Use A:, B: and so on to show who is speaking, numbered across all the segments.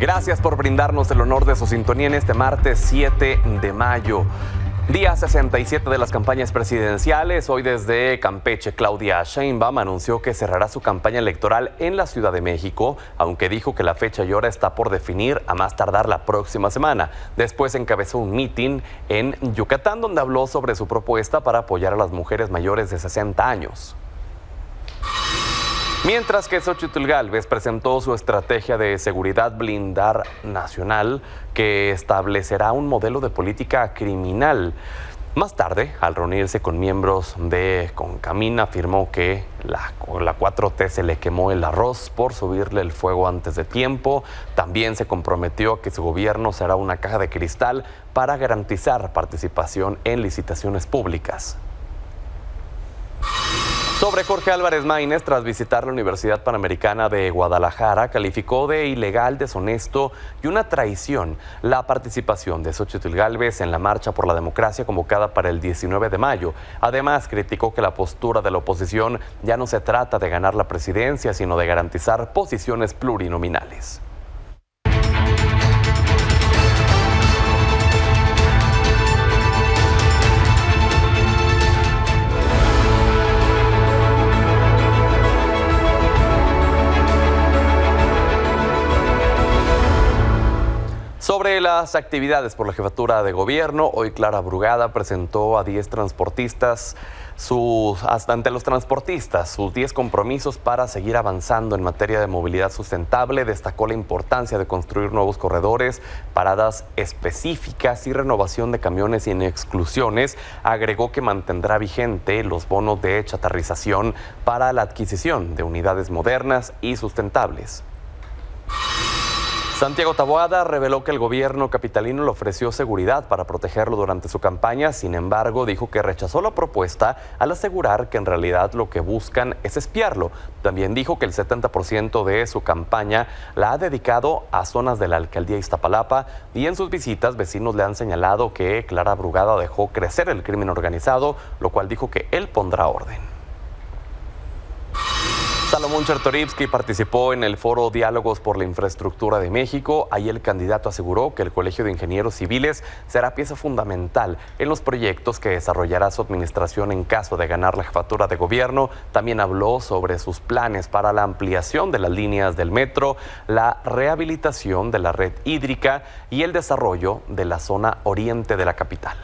A: Gracias por brindarnos el honor de su sintonía en este martes 7 de mayo. Día 67 de las campañas presidenciales. Hoy desde Campeche, Claudia Sheinbaum anunció que cerrará su campaña electoral en la Ciudad de México, aunque dijo que la fecha y hora está por definir a más tardar la próxima semana. Después encabezó un mitin en Yucatán donde habló sobre su propuesta para apoyar a las mujeres mayores de 60 años. Mientras que Xóchitl Gálvez presentó su estrategia de seguridad blindar nacional que establecerá un modelo de política criminal. Más tarde, al reunirse con miembros de Concamín, afirmó que la 4T se le quemó el arroz por subirle el fuego antes de tiempo. También se comprometió a que su gobierno será una caja de cristal para garantizar participación en licitaciones públicas. Sobre Jorge Álvarez Maínez, tras visitar la Universidad Panamericana de Guadalajara, calificó de ilegal, deshonesto y una traición la participación de Xóchitl Gálvez en la Marcha por la Democracia convocada para el 19 de mayo. Además, criticó que la postura de la oposición ya no se trata de ganar la presidencia, sino de garantizar posiciones plurinominales. Sobre las actividades por la jefatura de gobierno, hoy Clara Brugada presentó a 10 transportistas ante los transportistas sus 10 compromisos para seguir avanzando en materia de movilidad sustentable. Destacó la importancia de construir nuevos corredores, paradas específicas y renovación de camiones sin exclusiones. Agregó que mantendrá vigente los bonos de chatarrización para la adquisición de unidades modernas y sustentables. Santiago Taboada reveló que el gobierno capitalino le ofreció seguridad para protegerlo durante su campaña. Sin embargo, dijo que rechazó la propuesta al asegurar que en realidad lo que buscan es espiarlo. También dijo que el 70% de su campaña la ha dedicado a zonas de la alcaldía Iztapalapa y en sus visitas vecinos le han señalado que Clara Brugada dejó crecer el crimen organizado, lo cual dijo que él pondrá orden. Salomón Chertorivsky participó en el foro Diálogos por la Infraestructura de México. Ahí el candidato aseguró que el Colegio de Ingenieros Civiles será pieza fundamental en los proyectos que desarrollará su administración en caso de ganar la jefatura de gobierno. También habló sobre sus planes para la ampliación de las líneas del metro, la rehabilitación de la red hídrica y el desarrollo de la zona oriente de la capital.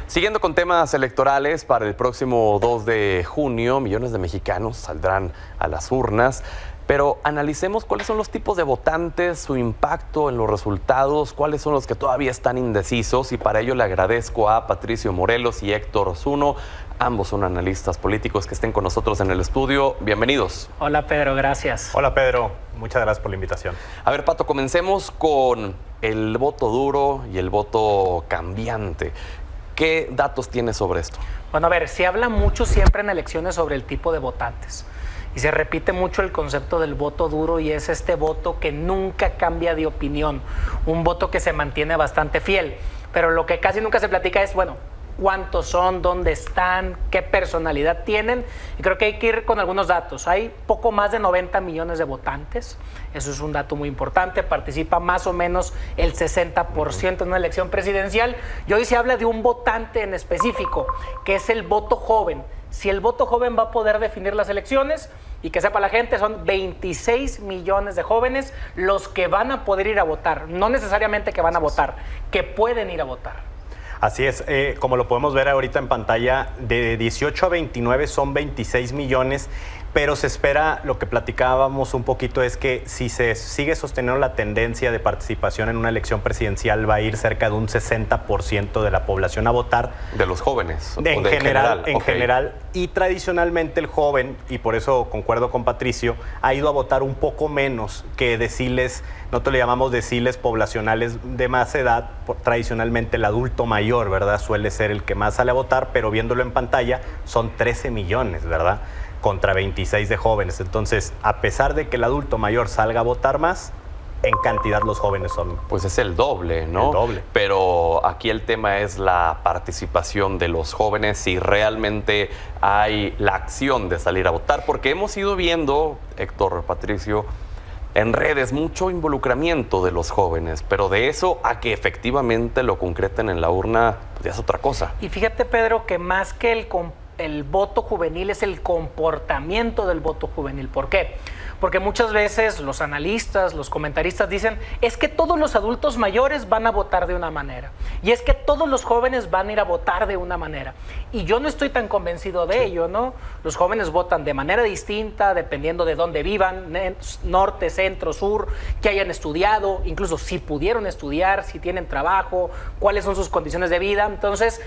A: Siguiendo con temas electorales, para el próximo 2 de junio, millones de mexicanos saldrán a las urnas, pero analicemos cuáles son los tipos de votantes, su impacto en los resultados, cuáles son los que todavía están indecisos, y para ello le agradezco a Patricio Morelos y Héctor Zuno, ambos son analistas políticos, que estén con nosotros en el estudio. Bienvenidos.
B: Hola Pedro, gracias.
C: Hola Pedro, muchas gracias por la invitación.
A: A ver, Pato, comencemos con el voto duro y el voto cambiante. ¿Qué datos tienes sobre esto?
B: Bueno, a ver, se habla mucho siempre en elecciones sobre el tipo de votantes y se repite mucho el concepto del voto duro, y es este voto que nunca cambia de opinión, un voto que se mantiene bastante fiel, pero lo que casi nunca se platica es, bueno, cuántos son, dónde están, qué personalidad tienen, y creo que hay que ir con algunos datos. Hay poco más de 90 millones de votantes, eso es un dato muy importante, participa más o menos el 60% en una elección presidencial, y hoy se habla de un votante en específico, que es el voto joven. Si el voto joven va a poder definir las elecciones, y que sepa la gente, son 26 millones de jóvenes los que van a poder ir a votar, no necesariamente que van a votar, que pueden ir a votar.
C: Así es, como lo podemos ver ahorita en pantalla, de 18 a 29 son 26 millones, pero se espera, lo que platicábamos un poquito, es que si se sigue sosteniendo la tendencia de participación en una elección presidencial, va a ir cerca de un 60% de la población a votar.
A: ¿De los jóvenes?
C: En general, y tradicionalmente el joven, y por eso concuerdo con Patricio, ha ido a votar un poco menos que deciles, nosotros le llamamos deciles poblacionales de más edad. Tradicionalmente el adulto mayor, ¿verdad?, suele ser el que más sale a votar, pero viéndolo en pantalla son 13 millones, ¿verdad?, contra 26 de jóvenes. Entonces, a pesar de que el adulto mayor salga a votar más, en cantidad los jóvenes son...
A: Pues es el doble, ¿no?
C: El doble.
A: Pero aquí el tema es la participación de los jóvenes, si realmente hay la acción de salir a votar, porque hemos ido viendo, Héctor, Patricio, en redes, mucho involucramiento de los jóvenes, pero de eso a que efectivamente lo concreten en la urna, pues ya es otra cosa.
B: Y fíjate, Pedro, que más que el voto juvenil es el comportamiento del voto juvenil. ¿Por qué? Porque muchas veces los analistas, los comentaristas dicen, es que todos los adultos mayores van a votar de una manera, y es que todos los jóvenes van a ir a votar de una manera. Y yo no estoy tan convencido de ello, ¿no? Los jóvenes votan de manera distinta, dependiendo de dónde vivan, norte, centro, sur, que hayan estudiado, incluso si pudieron estudiar, si tienen trabajo, cuáles son sus condiciones de vida. Entonces,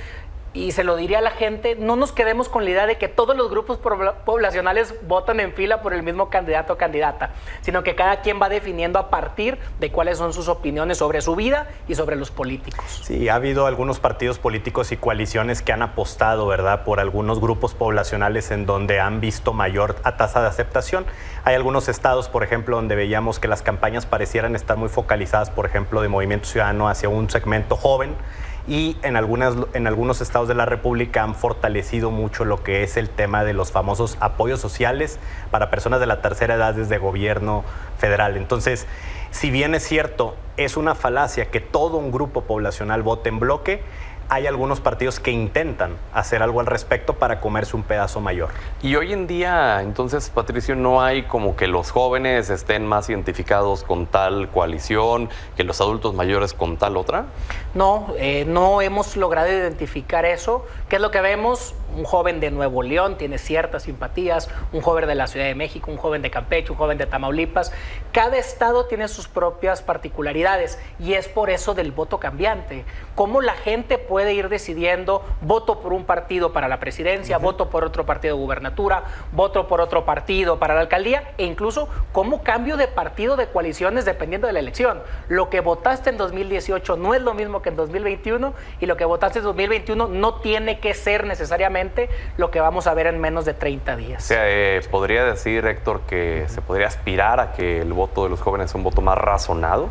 B: y se lo diría a la gente, no nos quedemos con la idea de que todos los grupos poblacionales votan en fila por el mismo candidato o candidata, sino que cada quien va definiendo a partir de cuáles son sus opiniones sobre su vida y sobre los políticos.
C: Sí, ha habido algunos partidos políticos y coaliciones que han apostado, ¿verdad?, por algunos grupos poblacionales en donde han visto mayor tasa de aceptación. Hay algunos estados, por ejemplo, donde veíamos que las campañas parecieran estar muy focalizadas, por ejemplo, de Movimiento Ciudadano hacia un segmento joven, y en algunos estados de la República han fortalecido mucho lo que es el tema de los famosos apoyos sociales para personas de la tercera edad desde gobierno federal. Entonces, si bien es cierto, es una falacia que todo un grupo poblacional vote en bloque, hay algunos partidos que intentan hacer algo al respecto para comerse un pedazo mayor.
A: Y hoy en día, entonces, Patricio, no hay como que los jóvenes estén más identificados con tal coalición que los adultos mayores con tal otra.
B: No, no hemos logrado identificar eso. ¿Qué es lo que vemos? Un joven de Nuevo León tiene ciertas simpatías, un joven de la Ciudad de México, un joven de Campeche, un joven de Tamaulipas. Cada estado tiene sus propias particularidades y es por eso del voto cambiante. Cómo la gente puede ir decidiendo, voto por un partido para la presidencia, voto por otro partido de gubernatura, voto por otro partido para la alcaldía, e incluso cómo cambio de partido, de coaliciones dependiendo de la elección. Lo que votaste en 2018 no es lo mismo que en 2021, y lo que votaste en 2021 no tiene que ser necesariamente lo que vamos a ver en menos de 30 días.
A: O sea, ¿podría decir, Héctor, que se podría aspirar a que el voto de los jóvenes sea un voto más razonado?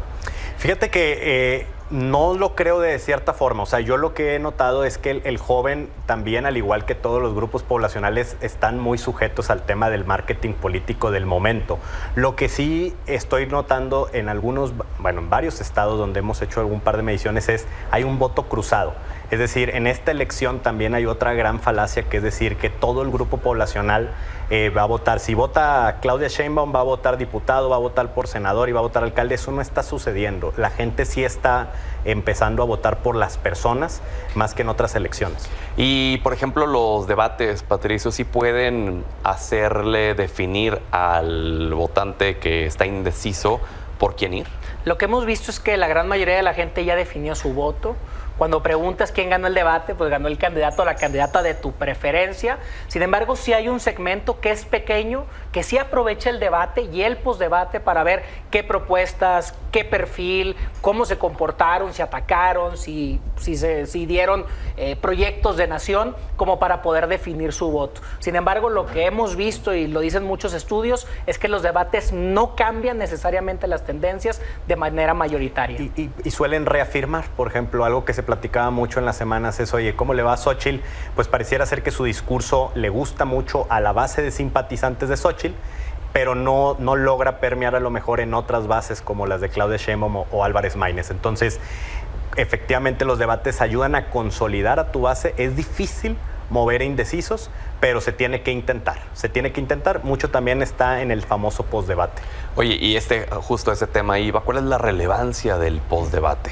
C: Fíjate que no lo creo de cierta forma. O sea, yo lo que he notado es que el joven también, al igual que todos los grupos poblacionales, están muy sujetos al tema del marketing político del momento. Lo que sí estoy notando en en varios estados donde hemos hecho algún par de mediciones hay un voto cruzado. Es decir, en esta elección también hay otra gran falacia, que es decir, que todo el grupo poblacional va a votar. Si vota Claudia Sheinbaum, va a votar diputado, va a votar por senador y va a votar alcalde. Eso no está sucediendo. La gente sí está empezando a votar por las personas más que en otras elecciones.
A: Y, por ejemplo, los debates, Patricio, ¿sí pueden hacerle definir al votante que está indeciso por quién ir?
B: Lo que hemos visto es que la gran mayoría de la gente ya definió su voto. Cuando preguntas quién ganó el debate, pues ganó el candidato o la candidata de tu preferencia. Sin embargo, sí hay un segmento que es pequeño, que sí aprovecha el debate y el postdebate para ver qué propuestas, qué perfil, cómo se comportaron, si atacaron, si dieron proyectos de nación, como para poder definir su voto. Sin embargo, lo que hemos visto, y lo dicen muchos estudios, es que los debates no cambian necesariamente las tendencias de manera mayoritaria.
C: Y suelen reafirmar, por ejemplo, algo que se platicaba mucho en las semanas es, oye, ¿cómo le va a Xóchitl? Pues pareciera ser que su discurso le gusta mucho a la base de simpatizantes de Xóchitl, pero no logra permear a lo mejor en otras bases como las de Claudia Sheinbaum o Álvarez Maínez. Entonces, efectivamente los debates ayudan a consolidar a tu base. Es difícil mover a indecisos, pero se tiene que intentar. Se tiene que intentar. Mucho también está en el famoso postdebate.
A: Oye, y justo ese tema ahí, ¿cuál es la relevancia del postdebate?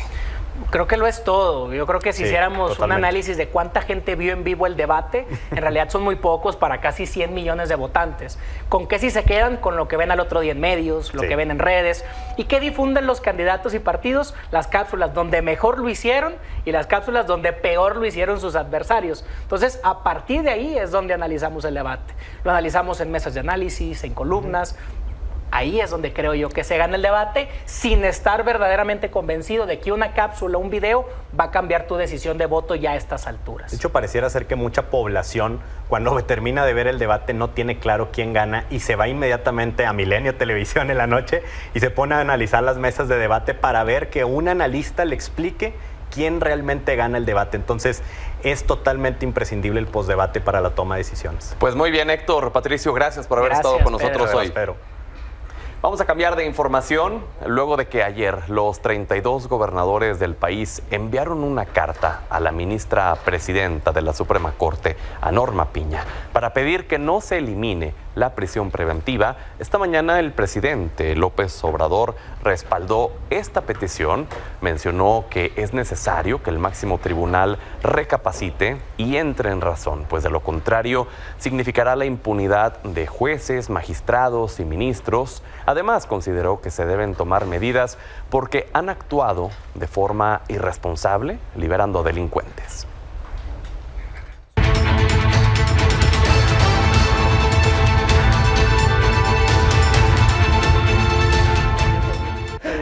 B: Creo que lo es todo. Yo creo que si hiciéramos
C: totalmente
B: un análisis de cuánta gente vio en vivo el debate, en realidad son muy pocos para casi 100 millones de votantes. ¿Con qué si se quedan? Con lo que ven al otro día en medios, lo que ven en redes. ¿Y qué difunden los candidatos y partidos? Las cápsulas donde mejor lo hicieron y las cápsulas donde peor lo hicieron sus adversarios. Entonces, a partir de ahí es donde analizamos el debate. Lo analizamos en mesas de análisis, en columnas. Ahí es donde creo yo que se gana el debate, sin estar verdaderamente convencido de que una cápsula, un video, va a cambiar tu decisión de voto ya a estas alturas.
C: De hecho, pareciera ser que mucha población, cuando termina de ver el debate, no tiene claro quién gana y se va inmediatamente a Milenio Televisión en la noche y se pone a analizar las mesas de debate para ver que un analista le explique quién realmente gana el debate. Entonces, es totalmente imprescindible el postdebate para la toma de decisiones.
A: Pues muy bien, Héctor. Patricio, gracias por haber estado con nosotros hoy.
C: Pedro.
A: Vamos a cambiar de información luego de que ayer los 32 gobernadores del país enviaron una carta a la ministra presidenta de la Suprema Corte, a Norma Piña, para pedir que no se elimine la prisión preventiva. Esta mañana el presidente López Obrador respaldó esta petición, mencionó que es necesario que el máximo tribunal recapacite y entre en razón, pues de lo contrario significará la impunidad de jueces, magistrados y ministros. Además, consideró que se deben tomar medidas porque han actuado de forma irresponsable, liberando delincuentes.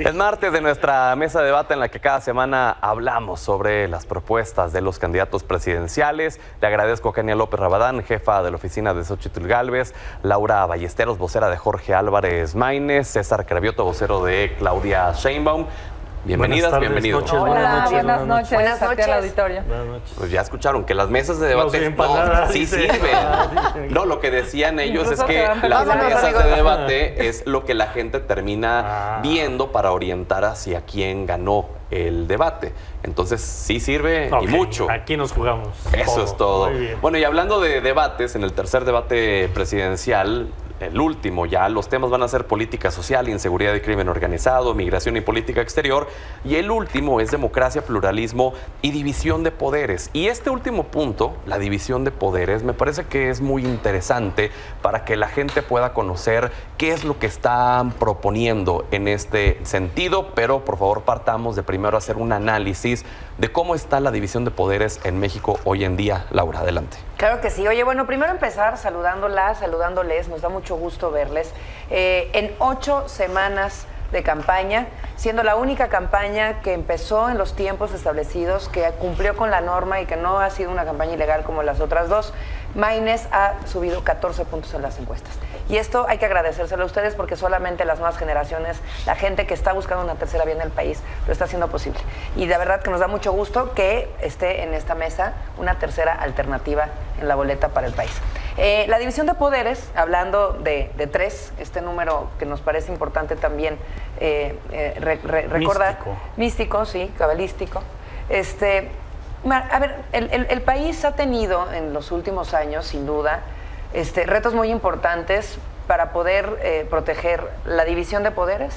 A: Es martes de nuestra mesa de debate en la que cada semana hablamos sobre las propuestas de los candidatos presidenciales. Le agradezco a Kenia López Rabadán, jefa de la oficina de Xóchitl Gálvez, Laura Ballesteros, vocera de Jorge Álvarez Maínez, César Cravioto, vocero de Claudia Sheinbaum. Bienvenidas, bienvenidos.
D: Hola, buenas noches. Buenas noches al auditorio.
A: Pues ya escucharon que las mesas de debate sí sirven. No, lo que decían ellos es que las mesas de debate es lo que la gente termina viendo para orientar hacia quién ganó el debate. Entonces sí sirve y mucho.
E: Aquí nos jugamos.
A: Eso es todo. Bueno, y hablando de debates, en el tercer debate presidencial, el último ya, los temas van a ser política social, inseguridad y crimen organizado, migración y política exterior. Y el último es democracia, pluralismo y división de poderes. Y este último punto, la división de poderes, me parece que es muy interesante para que la gente pueda conocer qué es lo que están proponiendo en este sentido. Pero por favor partamos de primero hacer un análisis de cómo está la división de poderes en México hoy en día. Laura, adelante.
D: Claro que sí. Oye, bueno, primero empezar saludándoles, nos da mucho gusto verles. En 8 semanas de campaña, siendo la única campaña que empezó en los tiempos establecidos, que cumplió con la norma y que no ha sido una campaña ilegal como las otras dos, Maínez ha subido 14 puntos en las encuestas. Y esto hay que agradecérselo a ustedes porque solamente las nuevas generaciones, la gente que está buscando una tercera vía en el país, lo está haciendo posible. Y de verdad que nos da mucho gusto que esté en esta mesa una tercera alternativa en la boleta para el país. La división de poderes, hablando de 3, este número que nos parece importante también recordar. Místico, sí, cabalístico. A ver, el país ha tenido en los últimos años, sin duda, retos muy importantes para poder proteger la división de poderes.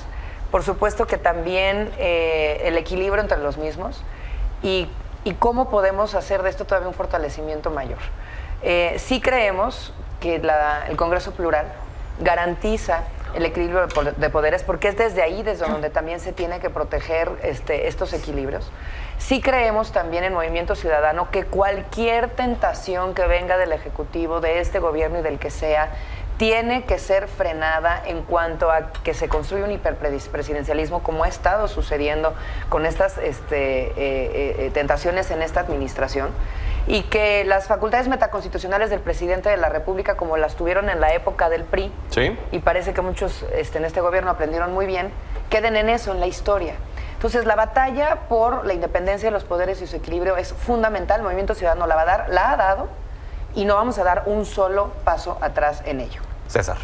D: Por supuesto que también el equilibrio entre los mismos y cómo podemos hacer de esto todavía un fortalecimiento mayor. Sí creemos que el Congreso Plural garantiza el equilibrio de poderes, porque es desde ahí, desde donde también se tiene que proteger estos equilibrios. Sí creemos también en Movimiento Ciudadano que cualquier tentación que venga del Ejecutivo, de este gobierno y del que sea, tiene que ser frenada en cuanto a que se construye un hiperpresidencialismo, como ha estado sucediendo con estas tentaciones en esta administración, y que las facultades metaconstitucionales del presidente de la República, como las tuvieron en la época del PRI, ¿sí? Y parece que muchos en este gobierno aprendieron muy bien, queden en eso, en la historia. Entonces, la batalla por la independencia de los poderes y su equilibrio es fundamental. El Movimiento Ciudadano la va a dar, la ha dado, y no vamos a dar un solo paso atrás en ello.
A: César.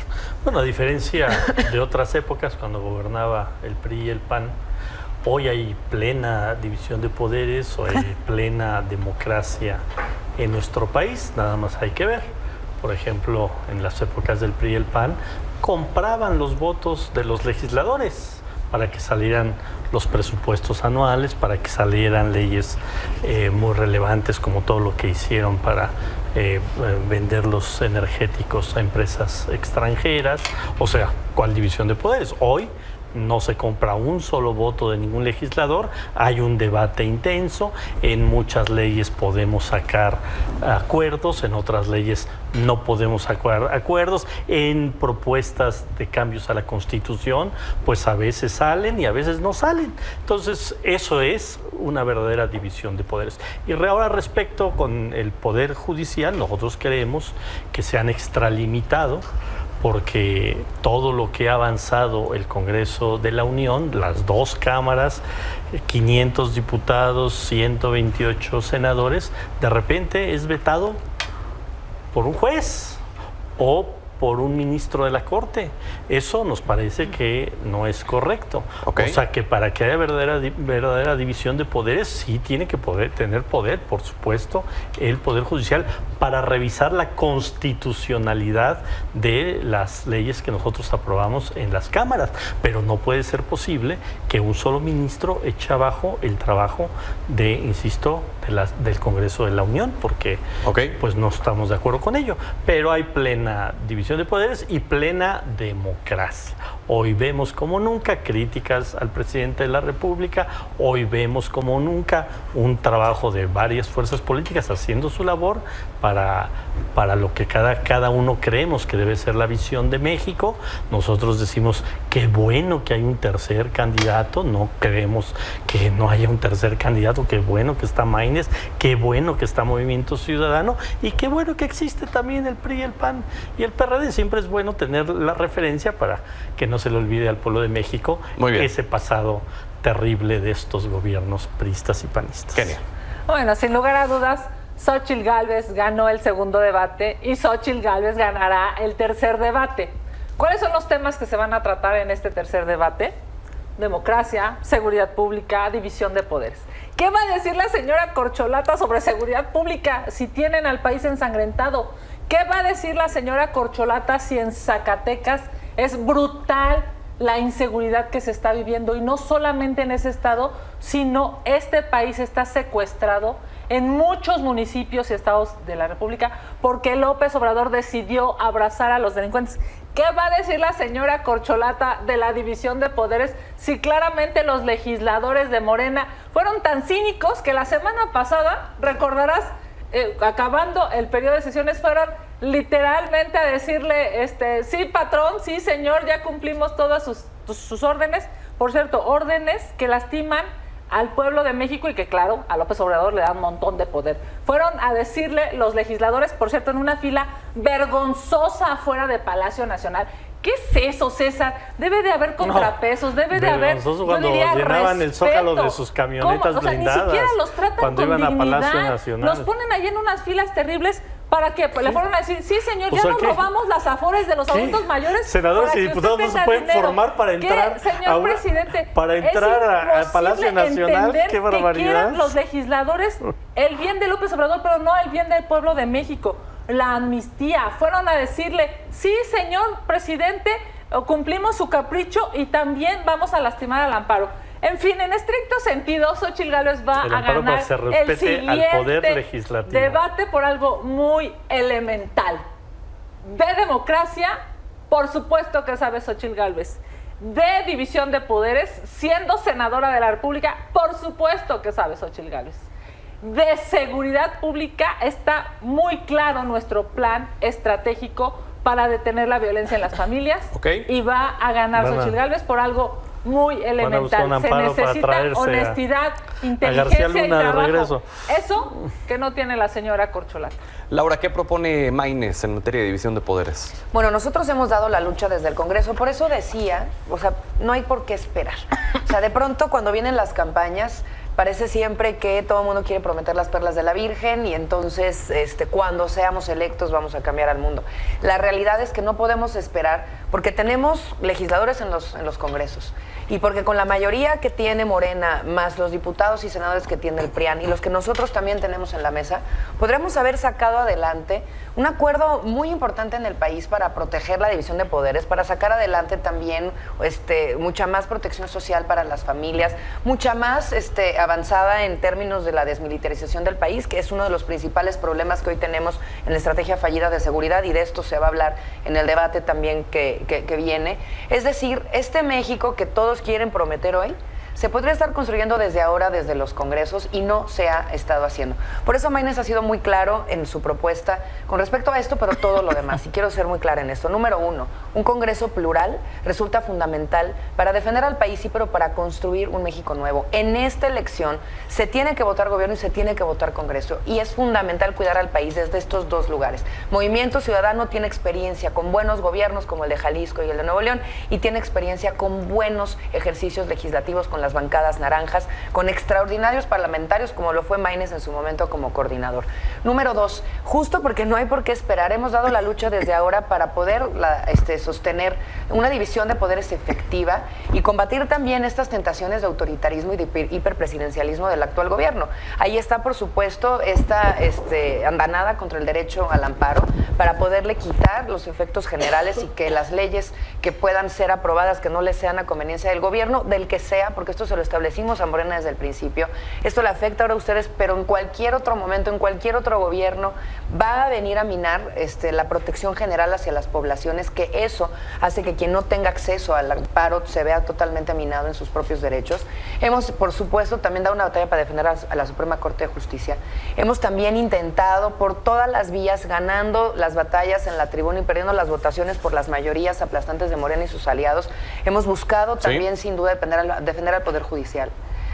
E: Bueno, a diferencia de otras épocas, cuando gobernaba el PRI y el PAN, hoy hay plena división de poderes, o hay plena democracia en nuestro país. Nada más hay que ver. Por ejemplo, en las épocas del PRI y el PAN, compraban los votos de los legisladores para que salieran los presupuestos anuales, para que salieran leyes muy relevantes, como todo lo que hicieron para vender los energéticos a empresas extranjeras. O sea, ¿cuál división de poderes? Hoy no se compra un solo voto de ningún legislador, hay un debate intenso, en muchas leyes podemos sacar acuerdos, en otras leyes no podemos sacar acuerdos, en propuestas de cambios a la Constitución, pues a veces salen y a veces no salen. Entonces, eso es una verdadera división de poderes. Y ahora, respecto con el Poder Judicial, nosotros creemos que se han extralimitado, porque todo lo que ha avanzado el Congreso de la Unión, las 2 cámaras, 500 diputados, 128 senadores, de repente es vetado por un juez o por un ministro de la Corte. Eso nos parece que no es correcto.
A: Okay.
E: O sea, que para que haya verdadera división de poderes, sí tiene que tener poder, por supuesto, el Poder Judicial para revisar la constitucionalidad de las leyes que nosotros aprobamos en las cámaras. Pero no puede ser posible que un solo ministro eche abajo el trabajo de, insisto, del Congreso de la Unión, porque pues no estamos de acuerdo con ello. Pero hay plena división de poderes y plena democracia. Hoy vemos como nunca críticas al presidente de la República, hoy vemos como nunca un trabajo de varias fuerzas políticas haciendo su labor para lo que cada uno creemos que debe ser la visión de México. Nosotros decimos qué bueno que hay un tercer candidato, no creemos que no haya un tercer candidato, qué bueno que está Maínez, qué bueno que está Movimiento Ciudadano y qué bueno que existe también el PRI, el PAN y el PRD. Siempre es bueno tener la referencia para que no se le olvide al pueblo de México ese pasado terrible de estos gobiernos priistas y panistas.
A: Genial.
F: Bueno, sin lugar a dudas, Xóchitl Gálvez ganó el segundo debate y Xóchitl Gálvez ganará el tercer debate. ¿Cuáles son los temas que se van a tratar en este tercer debate? Democracia, seguridad pública, división de poderes. ¿Qué va a decir la señora Corcholata sobre seguridad pública si tienen al país ensangrentado? ¿Qué va a decir la señora Corcholata si en Zacatecas es brutal la inseguridad que se está viviendo? Y no solamente en ese estado, sino este país está secuestrado en muchos municipios y estados de la República porque López Obrador decidió abrazar a los delincuentes. ¿Qué va a decir la señora Corcholata de la división de poderes si claramente los legisladores de Morena fueron tan cínicos que la semana pasada, recordarás, acabando el periodo de sesiones, fueron literalmente a decirle, sí patrón, sí señor, ya cumplimos todas sus órdenes, por cierto, órdenes que lastiman al pueblo de México y que claro, a López Obrador le dan un montón de poder. Fueron a decirle los legisladores, por cierto, en una fila vergonzosa afuera de Palacio Nacional. ¿Qué es eso, César? Debe de haber contrapesos, debe de haber,
E: yo diría, llenaban respeto. El zócalo de sus camionetas blindadas.
F: Ni siquiera los tratan
E: cuando
F: con
E: iban
F: dignidad.
E: A Palacio Nacional.
F: Los ponen ahí en unas filas terribles. ¿Para qué? Pues le fueron a decir, sí señor, ya nos robamos las afores de los adultos mayores.
E: Senadores y diputados no se pueden formar para entrar
F: señor presidente,
E: para entrar al Palacio Nacional. ¡Qué barbaridad! Que quieran
F: los legisladores el bien de López Obrador, pero no el bien del pueblo de México. La amnistía. Fueron a decirle, sí señor presidente, cumplimos su capricho y también vamos a lastimar al amparo. En fin, en estricto sentido, Xóchitl Gálvez va a ganar el siguiente debate por algo muy elemental. De democracia, por supuesto que sabe Xóchitl Gálvez. De división de poderes, siendo senadora de la República, por supuesto que sabe Xóchitl Gálvez. De seguridad pública, está muy claro nuestro plan estratégico para detener la violencia en las familias. Y va a ganar Xóchitl Gálvez por algo muy elemental. Se necesita honestidad, inteligencia y trabajo. Eso que no tiene la señora Corcholata.
A: Laura, ¿qué propone Maínez en materia de división de poderes?
D: Bueno, nosotros hemos dado la lucha desde el Congreso, por eso decía, o sea, no hay por qué esperar. O sea, de pronto cuando vienen las campañas, parece siempre que todo el mundo quiere prometer las perlas de la Virgen y entonces cuando seamos electos vamos a cambiar al mundo. La realidad es que no podemos esperar porque tenemos legisladores en los congresos y porque con la mayoría que tiene Morena, más los diputados y senadores que tiene el PRIAN y los que nosotros también tenemos en la mesa, podremos haber sacado adelante un acuerdo muy importante en el país para proteger la división de poderes, para sacar adelante también mucha más protección social para las familias, mucha más avanzada en términos de la desmilitarización del país, que es uno de los principales problemas que hoy tenemos en la estrategia fallida de seguridad, y de esto se va a hablar en el debate también que viene. Es decir, este México que todos quieren prometer hoy, se podría estar construyendo desde ahora, desde los congresos, y no se ha estado haciendo. Por eso Maínez ha sido muy claro en su propuesta con respecto a esto, pero todo lo demás. Y quiero ser muy clara en esto. Número uno, un congreso plural resulta fundamental para defender al país, sí, pero para construir un México nuevo. En esta elección se tiene que votar gobierno y se tiene que votar congreso. Y es fundamental cuidar al país desde estos dos lugares. Movimiento Ciudadano tiene experiencia con buenos gobiernos como el de Jalisco y el de Nuevo León, y tiene experiencia con buenos ejercicios legislativos con las las bancadas naranjas, con extraordinarios parlamentarios como lo fue Maínez en su momento como coordinador. Número 2, justo porque no hay por qué esperar, hemos dado la lucha desde ahora para poder sostener una división de poderes efectiva y combatir también estas tentaciones de autoritarismo y de hiperpresidencialismo del actual gobierno. Ahí está, por supuesto, esta andanada contra el derecho al amparo para poderle quitar los efectos generales y que las leyes que puedan ser aprobadas, que no les sean a conveniencia del gobierno, del que sea, porque esto se lo establecimos a Morena desde el principio. Esto le afecta ahora a ustedes, pero en cualquier otro momento, en cualquier otro gobierno, va a venir a minar la protección general hacia las poblaciones, que eso hace que quien no tenga acceso al amparo se vea totalmente minado en sus propios derechos. Hemos, por supuesto, también dado una batalla para defender a la Suprema Corte de Justicia. Hemos también intentado por todas las vías, ganando las batallas en la tribuna y perdiendo las votaciones por las mayorías aplastantes de Morena y sus aliados. Hemos buscado también, sin duda, defender al Poder Judicial,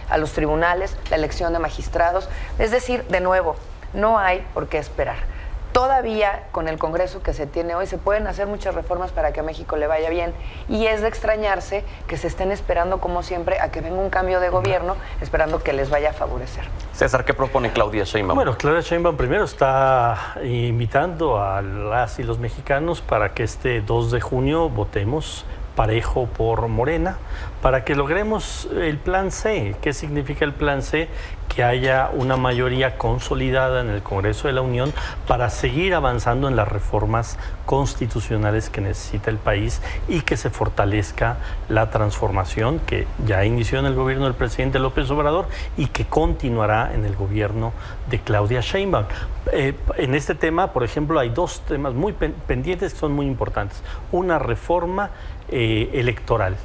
D: a los tribunales, la elección de magistrados. Es decir, de nuevo, no hay por qué esperar. Todavía con el Congreso que se tiene hoy se pueden hacer muchas reformas para que a México le vaya bien, y es de extrañarse que se estén esperando, como siempre, a que venga un cambio de gobierno, esperando que les vaya a favorecer.
A: César, ¿qué propone Claudia Sheinbaum?
E: Bueno, Claudia Sheinbaum primero está invitando a las y los mexicanos para que este 2 de junio votemos parejo por Morena, para que logremos el plan C. ¿Qué significa el plan C? Que haya una mayoría consolidada en el Congreso de la Unión para seguir avanzando en las reformas constitucionales que necesita el país y que se fortalezca la transformación que ya inició en el gobierno del presidente López Obrador y que continuará en el gobierno de Claudia Sheinbaum. En este tema, por ejemplo, hay dos temas muy pendientes que son muy importantes. Una reforma electoral.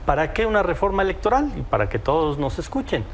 E: ¿Para qué una reforma electoral? Y para que todos nos escuchen.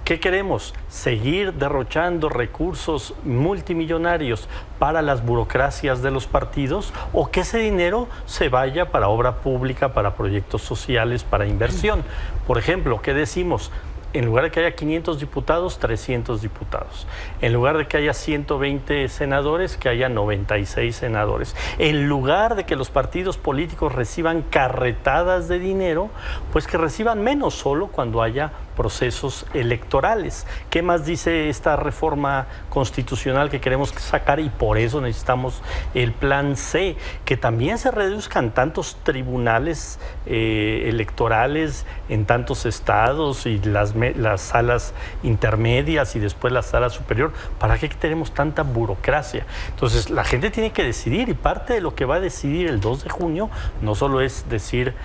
E: ¿Qué queremos? ¿Seguir derrochando recursos multimillonarios para las burocracias de los partidos, o que ese dinero se vaya para obra pública, para proyectos sociales, para inversión? Por ejemplo, ¿qué decimos? En lugar de que haya 500 diputados, 300 diputados. En lugar de que haya 120 senadores, que haya 96 senadores. En lugar de que los partidos políticos reciban carretadas de dinero, pues que reciban menos, solo cuando haya procesos electorales. ¿Qué más dice esta reforma constitucional que queremos sacar? Y por eso necesitamos el plan C, que también se reduzcan tantos tribunales electorales en tantos estados y las salas intermedias y después la sala superior. ¿Para qué tenemos tanta burocracia? Entonces la gente tiene que decidir, y parte de lo que va a decidir el 2 de junio no solo es decir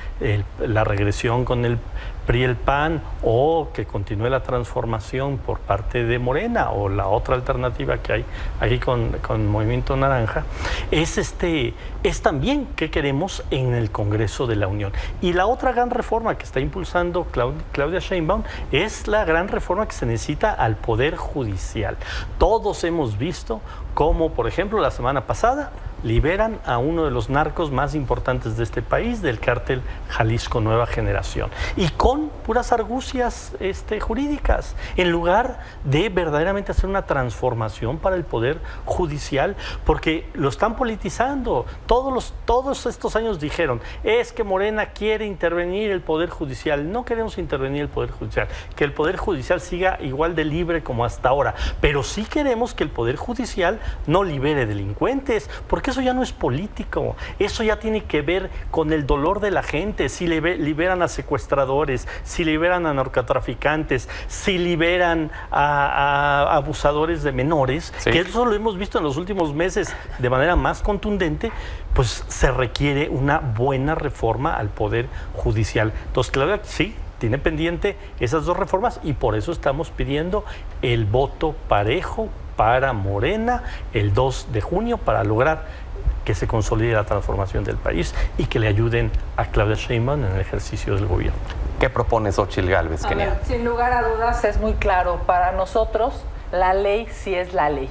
E: la regresión con el PRI y el PAN, o que continúe la transformación por parte de Morena, o la otra alternativa que hay aquí con Movimiento Naranja, es también qué queremos en el Congreso de la Unión. Y la otra gran reforma que está impulsando Claudia Sheinbaum es la gran reforma que se necesita al Poder Judicial. Todos hemos visto cómo, por ejemplo, la semana pasada liberan a uno de los narcos más importantes de este país, del cártel Jalisco Nueva Generación, y con puras argucias jurídicas, en lugar de verdaderamente hacer una transformación para el Poder Judicial, porque lo están politizando. Todos estos años dijeron, es que Morena quiere intervenir el Poder Judicial. No queremos intervenir el Poder Judicial, que el Poder Judicial siga igual de libre como hasta ahora, pero sí queremos que el Poder Judicial no libere delincuentes, porque eso ya no es político, eso ya tiene que ver con el dolor de la gente. Si liberan a secuestradores, si liberan a narcotraficantes, si liberan a abusadores de menores, sí, que eso lo hemos visto en los últimos meses de manera más contundente, pues se requiere una buena reforma al Poder Judicial. Entonces, claro, sí, tiene pendiente esas dos reformas, y por eso estamos pidiendo el voto parejo para Morena el 2 de junio para lograr que se consolide la transformación del país y que le ayuden a Claudia Sheinbaum en el ejercicio del gobierno.
A: ¿Qué propone Xóchitl Gálvez, Kenia?
F: Sin lugar a dudas es muy claro. Para nosotros la ley sí es la ley.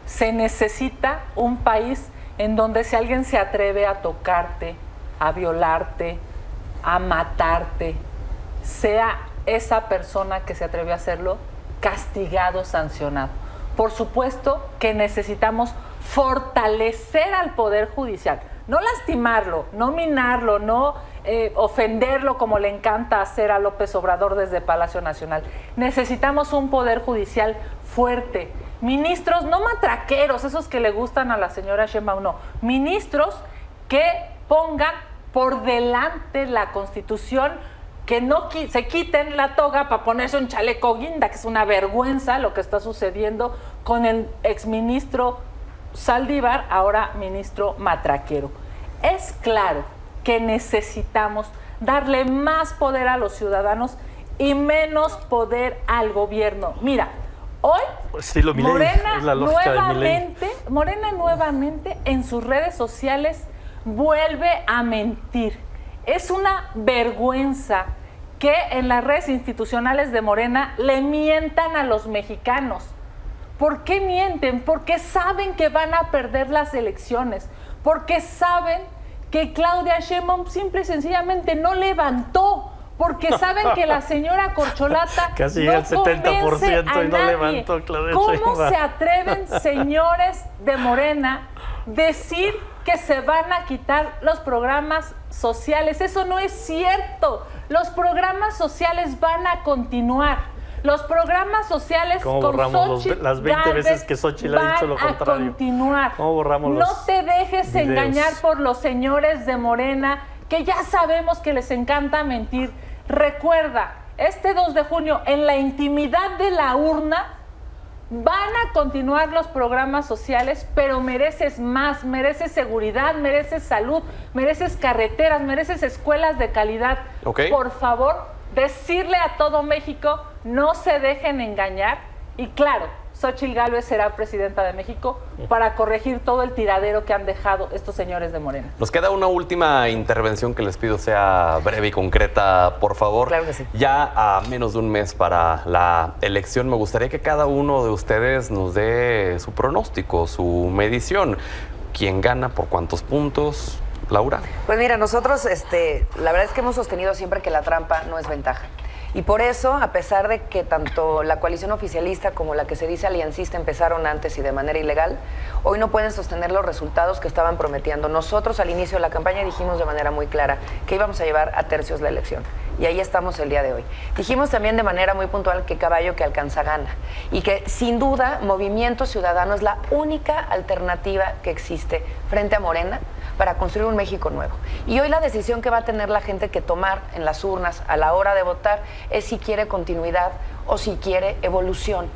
F: Se necesita un país en donde si alguien se atreve a tocarte, a violarte, a matarte, sea esa persona que se atreve a hacerlo castigado, sancionado. Por supuesto que necesitamos fortalecer al Poder Judicial, no lastimarlo, no minarlo, no ofenderlo como le encanta hacer a López Obrador desde Palacio Nacional. Necesitamos un poder judicial fuerte. Ministros, no matraqueros, esos que le gustan a la señora Sheinbaum, no. Ministros que pongan por delante la Constitución, que no se quiten la toga para ponerse un chaleco guinda, que es una vergüenza lo que está sucediendo con el exministro Saldívar, ahora ministro matraquero. Es claro que necesitamos darle más poder a los ciudadanos y menos poder al gobierno. Mira, hoy
E: estilo Milei,
F: Morena
E: es la lógica de Milei.
F: Morena nuevamente en sus redes sociales vuelve a mentir. Es una vergüenza que en las redes institucionales de Morena le mientan a los mexicanos. ¿Por qué mienten? Porque saben que van a perder las elecciones, porque saben que Claudia Sheinbaum simple y sencillamente no levantó, porque saben que la señora Corcholata
E: casi
F: no
E: el 70% y no
F: nadie.
E: Levantó Claudia
F: ¿Cómo
E: Sheinbaum?
F: se atreven, señores de Morena, decir que se van a quitar los programas sociales? Eso no es cierto. Los programas sociales van a continuar. Los programas sociales
E: ¿Cómo
F: con
E: borramos
F: Xochitl
E: las 20 veces
F: Gálvez
E: que Xochitl ha dicho lo
F: van a
E: contrario?
F: continuar.
E: ¿Cómo borramos
F: No
E: los
F: te dejes
E: videos?
F: engañar por los señores de Morena, que ya sabemos que les encanta mentir. Recuerda, este 2 de junio, en la intimidad de la urna, van a continuar los programas sociales, pero mereces más, mereces seguridad, mereces salud, mereces carreteras, mereces escuelas de calidad.
A: Ok.
F: Por favor, decirle a todo México, no se dejen engañar. Y claro, Xochitl Gálvez será presidenta de México para corregir todo el tiradero que han dejado estos señores de Morena.
A: Nos queda una última intervención que les pido sea breve y concreta, por favor.
D: Claro que sí.
A: Ya a menos de un mes para la elección, me gustaría que cada uno de ustedes nos dé su pronóstico, su medición. ¿Quién gana? ¿Por cuántos puntos? Laura.
D: Pues mira, nosotros la verdad es que hemos sostenido siempre que la trampa no es ventaja. Y por eso, a pesar de que tanto la coalición oficialista como la que se dice aliancista empezaron antes y de manera ilegal, hoy no pueden sostener los resultados que estaban prometiendo. Nosotros al inicio de la campaña dijimos de manera muy clara que íbamos a llevar a tercios la elección. Y ahí estamos el día de hoy. Dijimos también de manera muy puntual que caballo que alcanza gana. Y que sin duda Movimiento Ciudadano es la única alternativa que existe frente a Morena para construir un México nuevo. Y hoy la decisión que va a tener la gente que tomar en las urnas a la hora de votar es si quiere continuidad o si quiere evolución.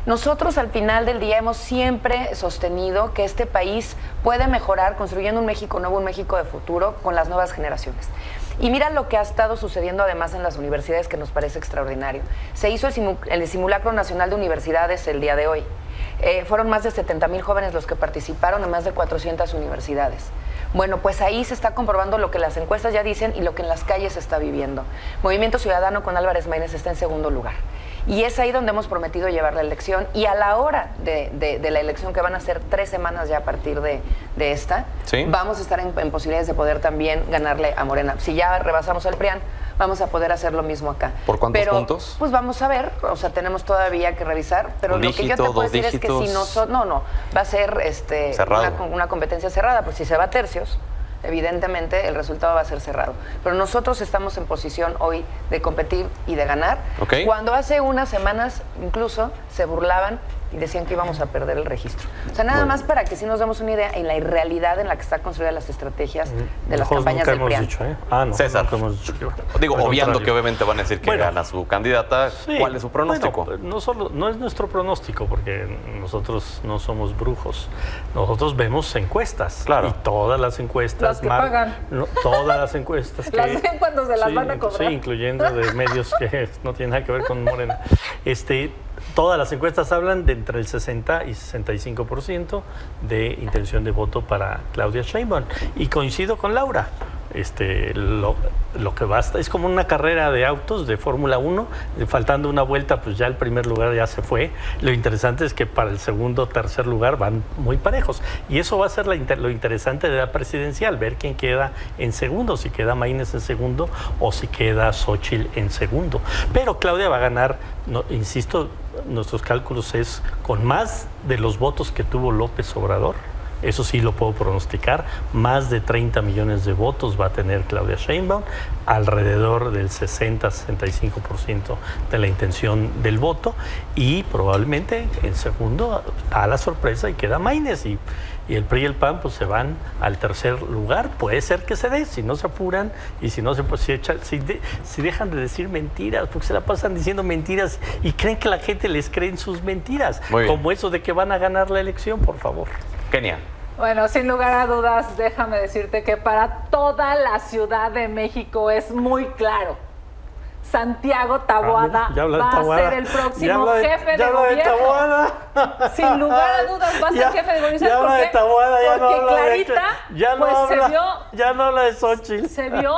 D: Nosotros al final del día hemos siempre sostenido que este país puede mejorar construyendo un México nuevo, un México de futuro con las nuevas generaciones. Y mira lo que ha estado sucediendo además en las universidades, que nos parece extraordinario. Se hizo el Simulacro Nacional de Universidades el día de hoy. Fueron más de 70,000 jóvenes los que participaron en más de 400 universidades. Bueno, pues ahí se está comprobando lo que las encuestas ya dicen y lo que en las calles se está viviendo. Movimiento Ciudadano con Álvarez Maínez está en segundo lugar. Y es ahí donde hemos prometido llevar la elección. Y a la hora de la elección, que van a ser 3 semanas ya a partir de esta,
A: ¿sí?,
D: vamos a estar en posibilidades de poder también ganarle a Morena. Si ya rebasamos al PRIAN, vamos a poder hacer lo mismo acá.
A: ¿Por cuántos puntos?
D: Pues vamos a ver, o sea, tenemos todavía que revisar, pero lo que yo te puedo decir es que si no, va a ser una competencia cerrada, pues si se va a tercios, evidentemente el resultado va a ser cerrado. Pero nosotros estamos en posición hoy de competir y de ganar.
A: Okay.
D: Cuando hace unas semanas incluso se burlaban y decían que íbamos a perder el registro. O sea, nada más para que sí nos demos una idea en la irrealidad en la que está construida las estrategias de las campañas del PRIAN.
E: Dicho, ¿eh? Ah, no,
A: César,
E: nunca hemos dicho que va.
A: Digo,
E: Al
A: obviando
E: contrario.
A: que obviamente van a decir que
E: Bueno,
A: gana su candidata,
E: sí,
A: ¿cuál es su pronóstico?
E: Bueno, no es nuestro pronóstico, porque nosotros no somos brujos. Nosotros vemos encuestas.
A: Claro.
E: Y todas las encuestas...
F: Las que pagan.
E: No, todas las encuestas que...
F: Las ven cuando se las van a cobrar.
E: Sí, incluyendo de medios que no tienen nada que ver con Morena. Todas las encuestas hablan de entre el 60 y 65% de intención de voto para Claudia Sheinbaum. Y coincido con Laura. Lo que basta es como una carrera de autos de Fórmula 1, faltando una vuelta, pues ya el primer lugar ya se fue. Lo interesante es que para el segundo o tercer lugar van muy parejos. Y eso va a ser lo interesante de la presidencial, ver quién queda en segundo, si queda Maínez en segundo o si queda Xochitl en segundo. Pero Claudia va a ganar, no, insisto, nuestros cálculos es con más de los votos que tuvo López Obrador, Eso sí lo puedo pronosticar. Más de 30 millones de votos va a tener Claudia Sheinbaum, alrededor del 60-65% de la intención del voto, y probablemente en segundo da la sorpresa y queda Maínez, y el PRI y el PAN pues se van al tercer lugar. Puede ser que se dé, si no se apuran y si no se pues, si dejan de decir mentiras, porque se la pasan diciendo mentiras y creen que la gente les cree en sus mentiras, como eso de que van a ganar la elección, por favor.
A: Kenia.
F: Bueno, sin lugar a dudas, déjame decirte que para toda la Ciudad de México es muy claro. Santiago Taboada va a ser el próximo jefe de gobierno. Sin lugar a dudas va a ser jefe de gobierno.
E: Ya habla de Taboada, ya no habla
F: Clarita,
E: ya no habla de Xochitl.
F: Se vio,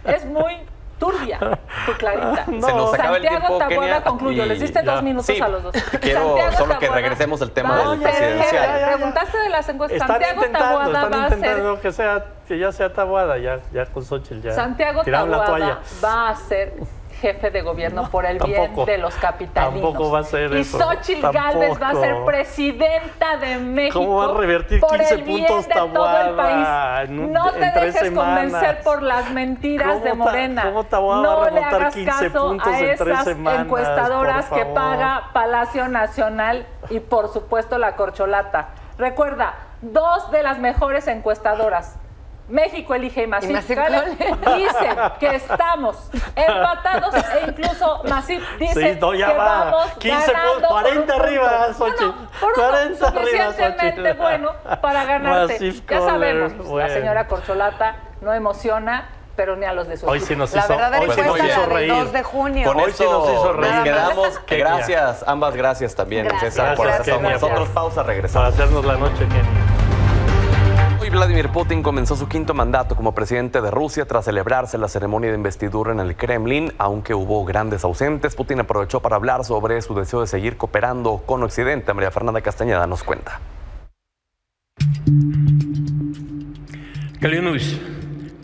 F: es muy turbia tu Clarita.
A: No. Se nos acaba el tiempo,
F: Taboada,
A: Kenia,
F: concluyo. Les diste 2 minutos a los dos.
A: Quiero solo que regresemos al tema del presidencial.
F: Preguntaste de las encuestas. Santiago Taboada va a ser...
E: que ya sea Taboada, ya con Xochitl. Ya
F: Santiago Taboada va a ser jefe de gobierno por el bien de los capitalinos.
E: Tampoco va a ser
F: y
E: eso.
F: Xochitl Gálvez va a ser presidenta de México.
E: ¿Cómo va a revertir 15 puntos Taboada?
F: Todo el país. No te dejes convencer por las mentiras de Morena.
E: ¿Cómo Taboada va a remontar 15 puntos en 3 semanas?
F: Encuestadoras que paga Palacio Nacional y por supuesto la corcholata. Recuerda, 2 de las mejores encuestadoras, México Elige y Massif dicen que estamos empatados, e incluso Massif dice que vamos
E: 15 ganando 40 arriba, Xochitl.
F: Por 40 suficientemente bueno para ganarte.
E: Massif
F: ya sabemos,
E: bueno.
F: La señora corcholata no emociona, pero ni a los de su
E: hoy sí nos
D: la
E: hizo,
D: verdadera
E: hoy sí nos hizo reír.
D: 2 de junio.
A: Con
E: hoy
A: esto
E: sí nos hizo reír.
A: nos quedamos. Gracias, ambas gracias también, César, por estar con nosotros. Pausa, regresamos.
E: Para hacernos la noche, Kenia.
A: Hoy Vladimir Putin comenzó su 5º mandato como presidente de Rusia tras celebrarse la ceremonia de investidura en el Kremlin. Aunque hubo grandes ausentes, Putin aprovechó para hablar sobre su deseo de seguir cooperando con Occidente. María Fernanda Castañeda nos cuenta.
G: Клянусь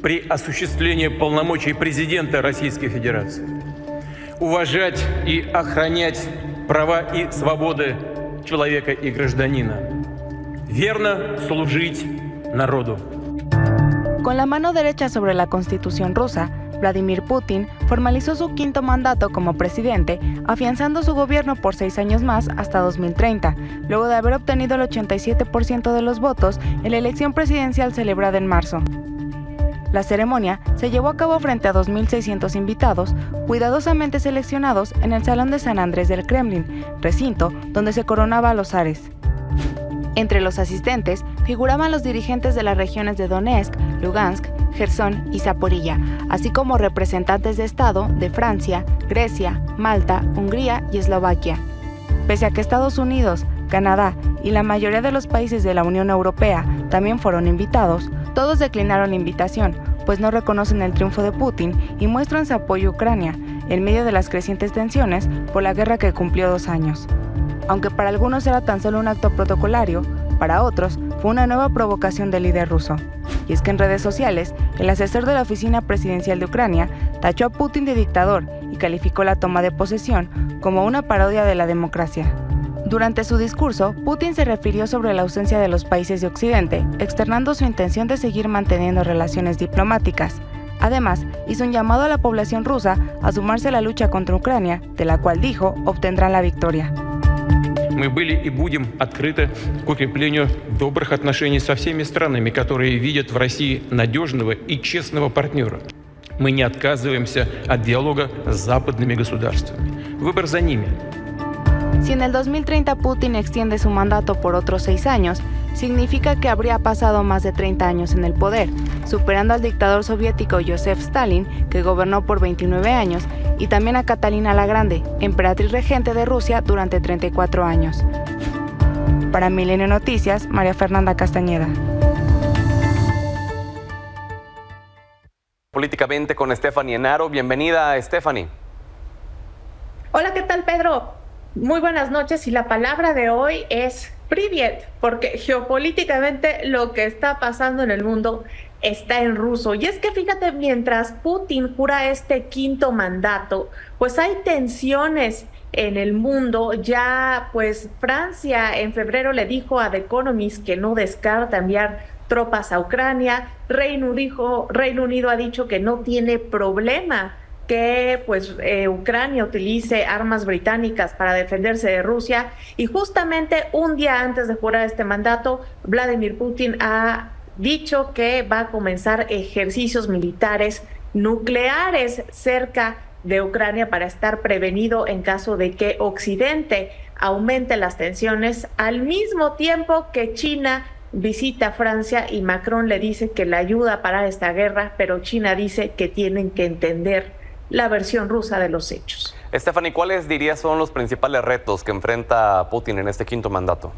G: при осуществлении полномочий президента Российской Федерации уважать и охранять права и свободы человека и гражданина, верно служить народу.
H: Con la mano derecha sobre la Constitución rusa, Vladimir Putin formalizó su 5º mandato como presidente, afianzando su gobierno por 6 años más hasta 2030, luego de haber obtenido el 87% de los votos en la elección presidencial celebrada en marzo. La ceremonia se llevó a cabo frente a 2.600 invitados, cuidadosamente seleccionados en el Salón de San Andrés del Kremlin, recinto donde se coronaba a los zares. Entre los asistentes figuraban los dirigentes de las regiones de Donetsk, Lugansk, Jersón y Zaporilla, así como representantes de Estado de Francia, Grecia, Malta, Hungría y Eslovaquia. Pese a que Estados Unidos, Canadá y la mayoría de los países de la Unión Europea también fueron invitados, todos declinaron la invitación, pues no reconocen el triunfo de Putin y muestran su apoyo a Ucrania, en medio de las crecientes tensiones por la guerra que cumplió 2 años. Aunque para algunos era tan solo un acto protocolario, para otros fue una nueva provocación del líder ruso. Y es que en redes sociales, el asesor de la oficina presidencial de Ucrania tachó a Putin de dictador y calificó la toma de posesión como una parodia de la democracia. Durante su discurso, Putin se refirió sobre la ausencia de los países de Occidente, externando su intención de seguir manteniendo relaciones diplomáticas. Además, hizo un llamado a la población rusa a sumarse a la lucha contra Ucrania, de la cual dijo obtendrán la victoria.
G: Мы были и будем открыты к укреплению добрых отношений со всеми странами, которые видят в России надежного и честного партнера. Мы не отказываемся от диалога с западными государствами. Выбор за ними.
H: Si en el 2030 Putin extiende su mandato por otros 6 años, significa que habría pasado más de 30 años en el poder, superando al dictador soviético Joseph Stalin, que gobernó por 29 años, y también a Catalina la Grande, emperatriz regente de Rusia durante 34 años. Para Milenio Noticias, María Fernanda Castañeda.
A: Políticamente con Stephanie Enaro. Bienvenida, Stephanie.
I: Hola, ¿qué tal, Pedro? Muy buenas noches, y la palabra de hoy es Privyet, porque geopolíticamente lo que está pasando en el mundo está en ruso. Y es que fíjate, mientras Putin jura este 5º mandato, pues hay tensiones en el mundo. Ya pues Francia en febrero le dijo a The Economist que no descarta enviar tropas a Ucrania. Reino Unido ha dicho que no tiene problema que pues Ucrania utilice armas británicas para defenderse de Rusia, y justamente un día antes de jurar este mandato, Vladimir Putin ha dicho que va a comenzar ejercicios militares nucleares cerca de Ucrania para estar prevenido en caso de que Occidente aumente las tensiones, al mismo tiempo que China visita Francia y Macron le dice que la ayuda a parar esta guerra, pero China dice que tienen que entender la versión rusa de los hechos.
A: Stephanie, ¿cuáles dirías son los principales retos que enfrenta Putin en este quinto mandato?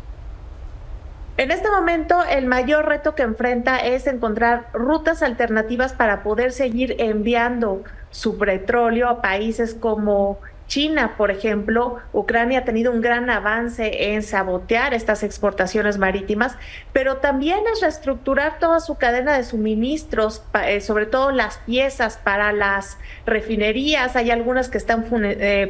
I: En este momento, el mayor reto que enfrenta es encontrar rutas alternativas para poder seguir enviando su petróleo a países como China, por ejemplo. Ucrania ha tenido un gran avance en sabotear estas exportaciones marítimas, pero también es reestructurar toda su cadena de suministros, sobre todo las piezas para las refinerías. Hay algunas que están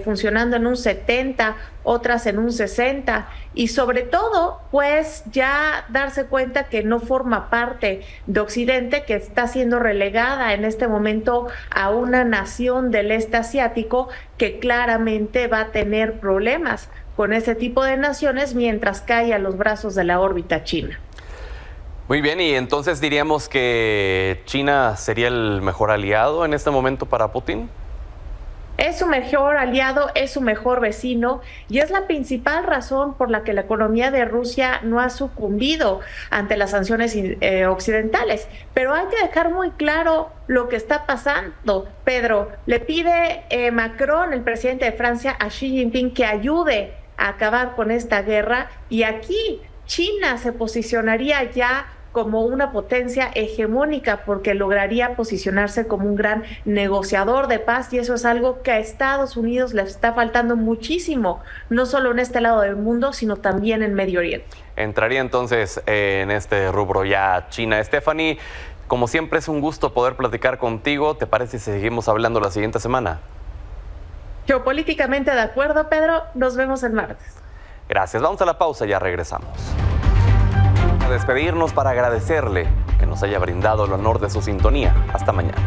I: funcionando en un 70, otras en un 60, y sobre todo, pues ya darse cuenta que no forma parte de Occidente, que está siendo relegada en este momento a una nación del este asiático que claramente va a tener problemas con ese tipo de naciones mientras cae a los brazos de la órbita china.
A: Muy bien, y entonces diríamos que China sería el mejor aliado en este momento para Putin.
I: Es su mejor aliado, es su mejor vecino, y es la principal razón por la que la economía de Rusia no ha sucumbido ante las sanciones occidentales. Pero hay que dejar muy claro lo que está pasando. Pedro, le pide Macron, el presidente de Francia, a Xi Jinping que ayude a acabar con esta guerra, y aquí China se posicionaría ya como una potencia hegemónica, porque lograría posicionarse como un gran negociador de paz, y eso es algo que a Estados Unidos le está faltando muchísimo, no solo en este lado del mundo, sino también en Medio Oriente.
A: Entraría entonces en este rubro ya China. Stephanie, como siempre es un gusto poder platicar contigo. ¿Te parece si seguimos hablando la siguiente semana?
I: Geopolíticamente de acuerdo, Pedro. Nos vemos el martes.
A: Gracias. Vamos a la pausa y ya regresamos. A despedirnos para agradecerle que nos haya brindado el honor de su sintonía. Hasta mañana.